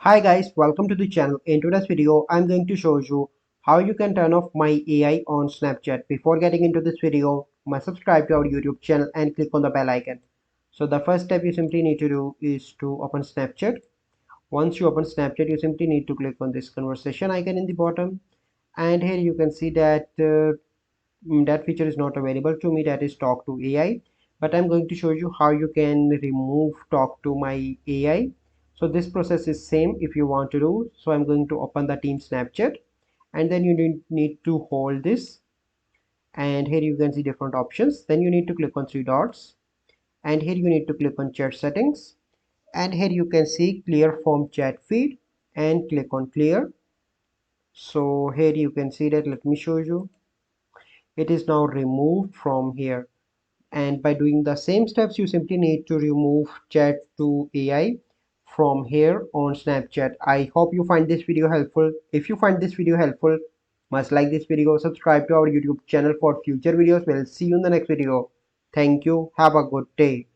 Hi guys, welcome to the channel. In today's video, I'm going to show you how you can turn off my AI on Snapchat. Before getting into this video, must subscribe to our YouTube channel and click on the bell icon. So the first step you simply need to do is to open Snapchat. Once you open Snapchat, you simply need to click on this conversation icon in the bottom. And here you can see that that feature is not available to me, that is talk to AI. But I'm going to show you how you can remove talk to my AI. So this process is same if you want to do. So I'm going to open the team Snapchat, and then you need to hold this, and here you can see different options. Then you need to click on three dots, and here you need to click on chat settings, and here you can see clear from chat feed, and click on clear. So here you can see that, let me show you, it is now removed from here. And by doing the same steps, you simply need to remove chat to AI from here on Snapchat. I hope you find this video helpful. If you find this video helpful, must like this video, subscribe to our YouTube channel for future videos. We'll see you in the next video. Thank you. Have a good day.